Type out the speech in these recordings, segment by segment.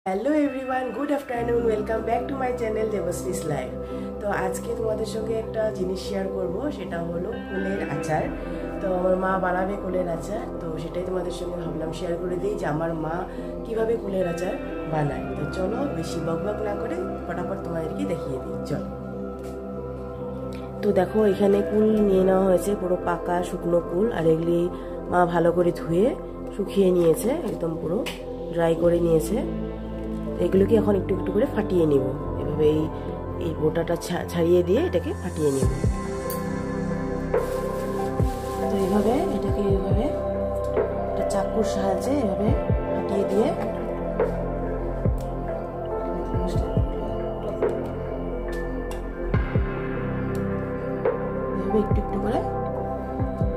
Hello everyone, good afternoon, welcome back to my channel Debashree's life. তো আজকে তোমাদের সঙ্গে একটা জিনিস শেয়ার করব, সেটা হলো কুলের আচার। তো আমার মা বানাবে কুলের আচার, তো সেটাই তোমাদের সঙ্গে ভাবলাম শেয়ার করে দিই যে আমার মা কিভাবে কুলের আচার বানায়। তো চলো বেশি বকবক না করে ফটাফট তোমাদেরকে দেখিয়ে দিই, চলো। তো দেখো এখানে কুল নিয়ে নেওয়া হয়েছে, পুরো পাকা শুকনো কুল, আর এগুলি মা ভালো করে ধুয়ে শুকিয়ে নিয়েছে, একদম পুরো ড্রাই করে নিয়েছে। এগুলোকে এখন একটু একটু করে ফাটিয়ে নিব, এভাবে এই গোটাটা ছাড়িয়ে দিয়ে এটাকে ফাটিয়ে নিব। তো এইভাবে এটাকে এইভাবে একটা চাকুর সাহায্যে এভাবে ফাটিয়ে দিয়ে এভাবে একটু একটু করে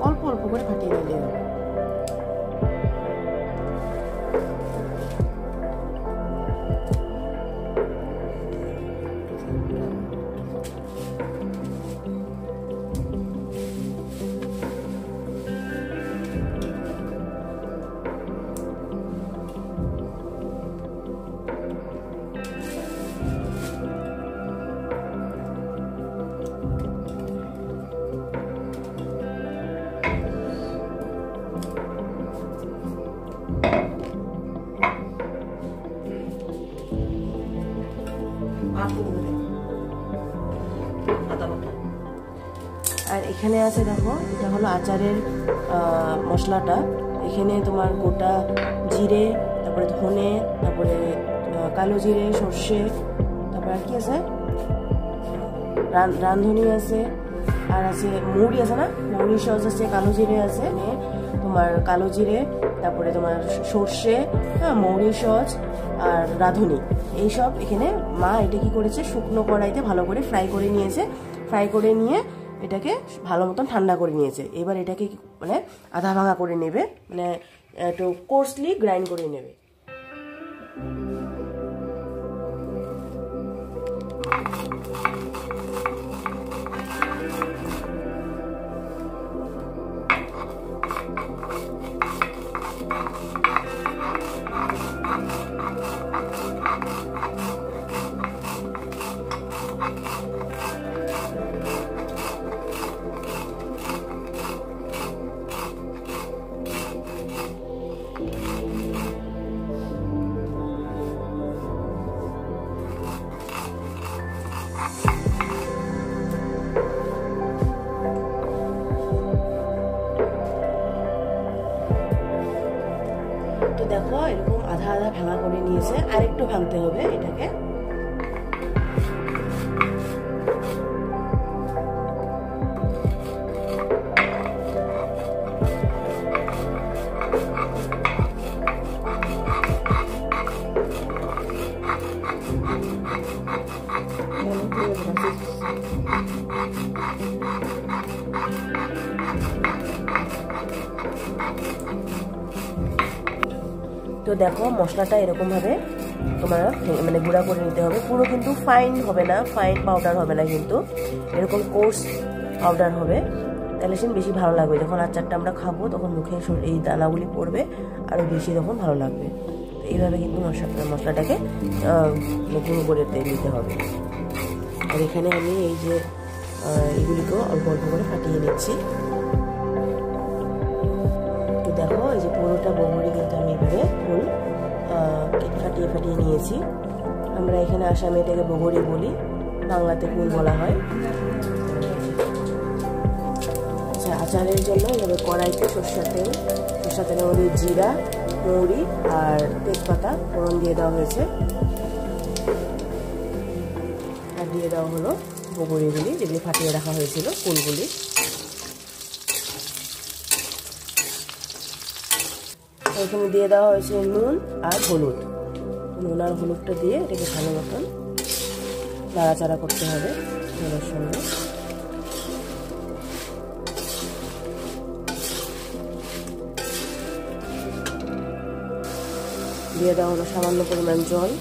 অল্প অল্প করে ফাটিয়ে নিলে হবে। আর এখানে আছে দেখো, এটা হলো আচারের মশলাটা। এখানে তোমার গোটা জিরে, তারপরে ধনে, তারপরে কালো জিরে, সর্ষে, তারপরে আর কি আছে, রাঁধুনি আছে, আর আছে মৌরি আছে না, মৌরি সস আছে, কালো জিরে আছে, তোমার কালো জিরে, তারপরে তোমার সর্ষে, হ্যাঁ, মৌরি সস আর রাঁধুনি, এইসব এখানে মা এটা কি করেছে, শুকনো কড়াইতে ভালো করে ফ্রাই করে নিয়েছে। ফ্রাই করে নিয়ে এটাকে ভালো মতন ঠান্ডা করে নিয়েছে। এবার এটাকে মানে আধা ভাঙা করে নেবে, মানে একটু কোর্সলি গ্রাইন্ড করে নেবে। তো দেখো এরকম আধা আধা ভাঙা করে নিয়েছে, আর একটু ভাঙতে হবে এটাকে। তো দেখো মশলাটা এরকম ভাবে তোমার মানে গুঁড়া করে নিতে হবে, পুরো কিন্তু ফাইন হবে না, ফাইন পাউডার হবে না, কিন্তু এরকম কোর্স পাউডার হবে, তাহলে সে বেশি ভালো লাগবে। যখন আচারটা আমরা খাবো তখন মুখে এই দানাগুলি পড়বে, আরও বেশি তখন ভালো লাগবে। তো এইভাবে কিন্তু মশলাটাকে গুঁড়ো করে নিতে হবে। আর এখানে আমি এই যে এগুলিকেও অল্প অল্প করে ফাটিয়ে নিচ্ছি। তো দেখো এই যে পুরোটা বগরি কিন্তু আমি এভাবে ফুল ফাটিয়ে ফাটিয়ে নিয়েছি। আমরা এখানে আসামে এটাকে বগরি বলি, বাংলাতে ফুল বলা হয়। আচ্ছা, আচারের জন্য এভাবে কড়াইতে সরষের তেলের মধ্যে জিরা, মৌরি আর তেজপাতা ফোড়ন দিয়ে দেওয়া হয়েছে, আর দিয়ে দেওয়া হলো বগরিগুলি যেগুলি ফাটিয়ে রাখা হয়েছিল, ফুলগুলি। এখানে দিয়ে দেওয়া হয়েছে নুন আর হলুদ। নুন আর হলুদটা দিয়ে এটাকে ভালো মতন নাড়াচাড়া করতে হবে তেলের সঙ্গে। দিয়ে দেওয়া হলো সামান্য পরিমাণ জল।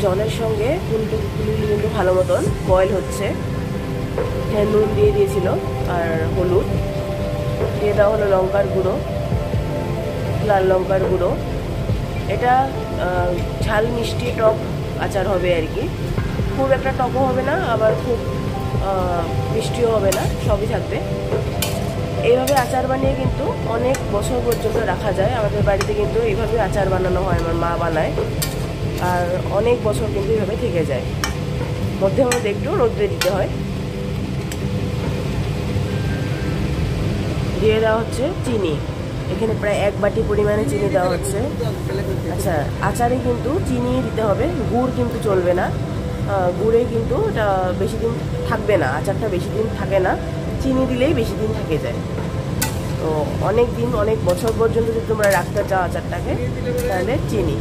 জলের সঙ্গে কুলগুলি কিন্তু ভালো মতন বয়েল হচ্ছে। হ্যাঁ, নুন দিয়ে দিয়েছিল আর হলুদ দিয়ে দেওয়া হলো, লঙ্কার গুঁড়ো, লাল লঙ্কার গুঁড়ো। এটা ঝাল মিষ্টি টক আচার হবে আর কি, খুব একটা টকও হবে না আবার খুব মিষ্টিও হবে না, সবই থাকবে। এইভাবে আচার বানিয়ে কিন্তু অনেক বছর পর্যন্ত রাখা যায়। আমাদের বাড়িতে কিন্তু এইভাবে আচার বানানো হয়, আমার মা বানায়, আর অনেক বছর কিন্তু এইভাবে থেকে যায়। মধ্যে মধ্যে একটু রোদ্রে দিতে হয়। দিয়ে দেওয়া হচ্ছে চিনি, এখানে প্রায় 1 বাটি পরিমাণে চিনি দেওয়া হচ্ছে। আচ্ছা, আচারে কিন্তু চিনি দিতে হবে, গুড় কিন্তু চলবে না। গুড়ে কিন্তু এটা বেশি দিন থাকবে না, আচারটা বেশি দিন থাকে না, চিনি দিলেই বেশি দিন থেকে যায়। তো অনেক দিন, অনেক বছর পর্যন্ত যদি তোমরা রাখতে চাও আচারটাকে, তাহলে চিনি।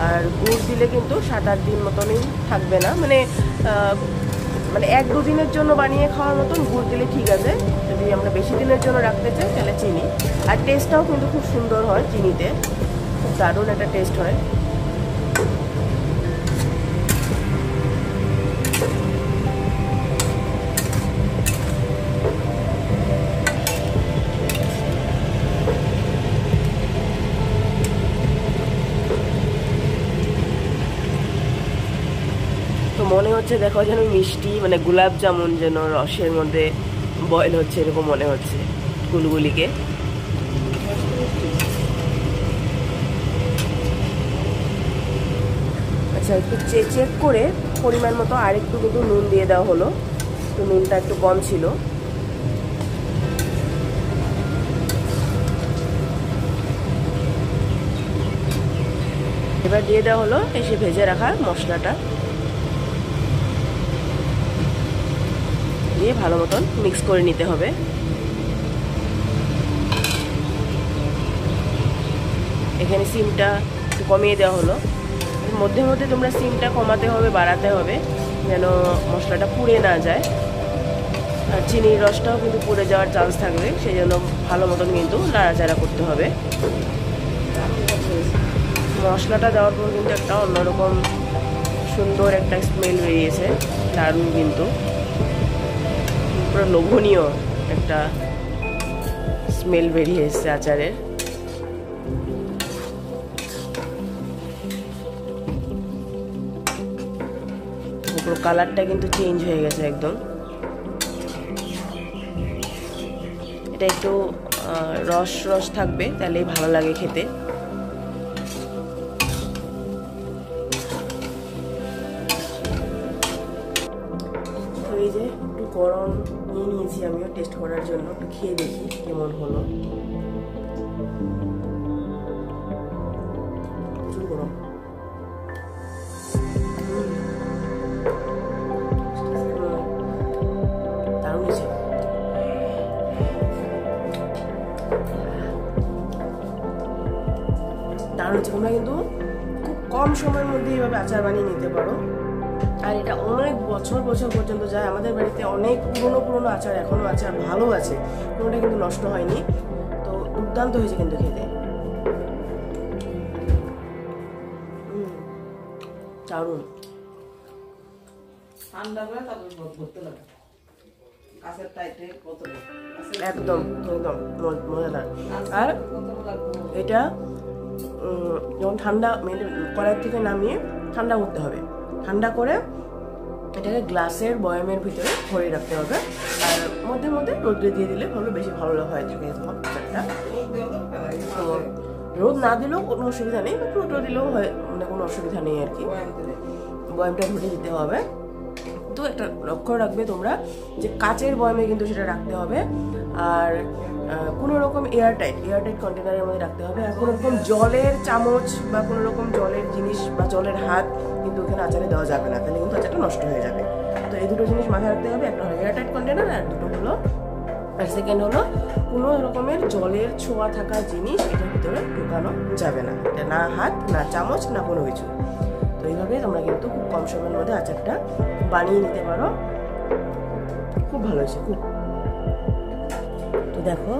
আর গুড় দিলে কিন্তু 7-8 দিন মতনই থাকবে না, মানে 1-2 দিনের জন্য বানিয়ে খাওয়ার মতন গুড় দিলে ঠিক আছে। যদি আমরা বেশি দিনের জন্য রাখতে চাই তাহলে চিনি। আর টেস্টটাও কিন্তু খুব সুন্দর হয় চিনিতে, খুব দারুণ একটা টেস্ট হয়। তো মনে হচ্ছে দেখো যেন মিষ্টি, মানে গোলাপ জামুন যেন রসের মধ্যে বয়েল হচ্ছে, এরকম মনে হচ্ছে কুলগুলিকে। আচ্ছা, একটু চেক করে পরিমাণ মতো আরেকটু কিন্তু নুন দিয়ে দেওয়া হলো, তো নুনটা একটু কম ছিল। এবার দিয়ে দেওয়া হলো এসে ভেজে রাখা মশলাটা, দিয়ে ভালো মতন মিক্স করে নিতে হবে। এখানে সিমটা একটু কমিয়ে দেওয়া হলো। মধ্যে মধ্যে তোমরা সিমটা কমাতে হবে, বাড়াতে হবে, যেন মশলাটা পুড়ে না যায়। আর চিনির রসটাও কিন্তু পুড়ে যাওয়ার চান্স থাকবে, সেই জন্য ভালো মতন কিন্তু নাড়াচাড়া করতে হবে। মশলাটা দেওয়ার পর কিন্তু একটা অন্যরকম সুন্দর একটা স্মেল বেরিয়েছে, দারুণ, কিন্তু পুরো লোভনীয় একটা স্মেল বেরিয়ে এসছে আচারের। পুরো কালারটা কিন্তু চেঞ্জ হয়ে গেছে একদম। এটা একটু রস রস থাকবে, তাহলেই ভালো লাগে খেতে। তো এই যে একটু গরম নিয়ে নিয়েছি আমিও টেস্ট করার জন্য, একটু খেয়ে দেখি কেমন হলো। প্রচুর গরম। দারুণ হয়েছে। দারুণ হচ্ছে। তোমরা কিন্তু খুব কম সময়ের মধ্যে এইভাবে আচার বানিয়ে নিতে পারো, আর এটা অনেক বছর বছর পর্যন্ত যায়। আমাদের বাড়িতে অনেক পুরনো আচার এখনো আছে, আর ভালো আছে, কোনোটা কিন্তু নষ্ট হয়নি। তো দুর্দান্ত হয়েছে কিন্তু খেতে, দারুণ। একদম একদম মজাদার। আর এটা যখন ঠান্ডা, কড়াই থেকে নামিয়ে ঠান্ডা করতে হবে, ঠান্ডা করে এটাকে গ্লাসের বয়ামের ভিতরে ভরে রাখতে হবে। আর মধ্যে মধ্যে রোদ্রে দিয়ে দিলে বেশি ভালো হয় থাকে তোমার আচারটা। তো রোদ না দিলেও কোনো অসুবিধা নেই, রোদ দিলেও হয়, মানে কোনো অসুবিধা নেই আর কি। বয়ামটা ভরে দিতে হবে। তো একটা লক্ষ্য রাখবে তোমরা যে কাচের বয়ামে কিন্তু সেটা রাখতে হবে, আর কোনো রকম এয়ারটাইট কন্টেনারের মধ্যে রাখতে হবে। আর কোনো রকম জলের চামচ বা কোনো রকম জলের জিনিস বা জলের হাত কিন্তু ওখানে আচারে দেওয়া যাবে না, তাহলে কিন্তু আচারটা নষ্ট হয়ে যাবে। তো এই দুটো জিনিস মাথায় রাখতে হবে, একটা হলো এয়ারটাইট কন্টেনার, আর দুটো হলো, আর সেকেন্ড হলো কোনো রকমের জলের ছোঁয়া থাকা জিনিস এটার ভিতরে ঢোকানো যাবে না, এটা না হাত, না চামচ, না কোনো কিছু। তো এইভাবে তোমরা কিন্তু খুব কম সময়ের মধ্যে আচারটা বানিয়ে নিতে পারো। খুব ভালো হয়েছে, খুব। তো দেখো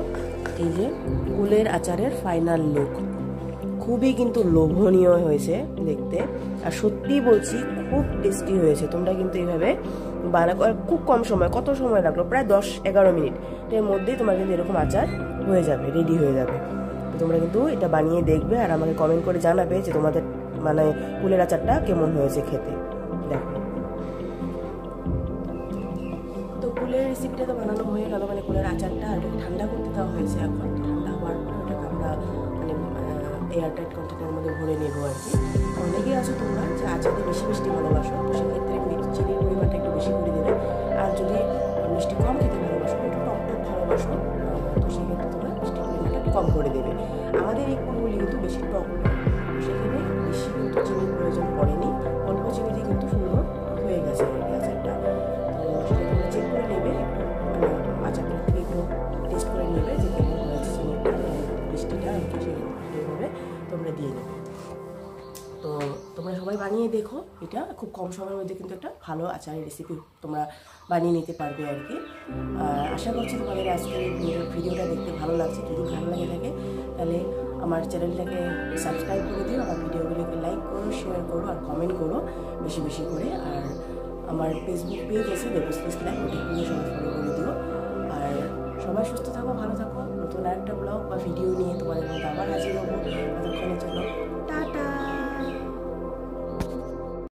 এই যে কুলের আচারের ফাইনাল লুক, খুব খুবই কিন্তু লোভনীয় হয়েছে দেখতে, আর সত্যি বলছি খুব টেস্টি হয়েছে। তোমরা কিন্তু এইভাবে বানাবো, আর খুব কম সময়, কত সময় লাগলো, প্রায় 10-11 মিনিটের মধ্যেই তোমার কিন্তু এরকম আচার হয়ে যাবে, রেডি হয়ে যাবে। তো তোমরা কিন্তু এটা বানিয়ে দেখবে আর আমাকে কমেন্ট করে জানাবে যে তোমাদের মানে কুলের আচারটা কেমন হয়েছে খেতে। দেখো, তো কুলের রেসিপিটা তো বানানো হয়ে গেল, মানে কুলের আচারটা আর ঠান্ডা করতে দেওয়া হয়েছে। এখন ঠান্ডা হওয়ার পর ওটাকে আমরা মানে এয়ারটাইট কন্টেনারের মধ্যে ভরে নেবো আর কি। অনেকেই আছো তোমরা যে আচারে বেশি মিষ্টি ভালোবাসো, তো সেক্ষেত্রে চিনির পরিমাণটা একটু বেশি করে দেবে। আর যদি মিষ্টি কম খেতে ভালোবাসো, একটু টক টক ভালোবাসো, তো সেক্ষেত্রে তোমরা মিষ্টির পরিমাণটা একটু কম করে দেবে। আমাদের এই কুলগুলি কিন্তু বেশি টক নয়, সেখানে বেশি কিন্তু চিনির প্রয়োজন পড়েনি, অল্প চিনিতে কিন্তু সুন্দর হয়ে গেছে আচারটা। তো সেটা তোমরা চেক করে নেবে, একটু মানে আচারটা থেকে একটু টেস্ট করে নেবে যে কেমন হয়েছে চিনিটা, মিষ্টিটা আর কি, সেইভাবে তোমরা দিয়ে নেবে। তো তোমরা সবাই বানিয়ে দেখো, এটা খুব কম সময়ের মধ্যে কিন্তু একটা ভালো আচারের রেসিপি তোমরা বানিয়ে নিতে পারবে আর কি। আশা করছি তোমাদের আজকের এই ভিডিওটা দেখতে ভালো লাগছে। যদি ভালো লাগে থাকে তাহলে আমার চ্যানেলটাকে সাবস্ক্রাইব করে দিও, আমার ভিডিওগুলোকে লাইক করো, শেয়ার করো আর কমেন্ট করো বেশি বেশি করে। আর আমার ফেসবুক পেজ আছে দেবশ্রী লাইভ, ওটাকে সবাই ফলো করে দিও। আর সবাই সুস্থ থাকো, ভালো থাকো। নতুন আরেকটা ব্লগ বা ভিডিও নিয়ে তোমাদের মধ্যে আবার হাজির হবো। ততক্ষণের জন্য টাটা।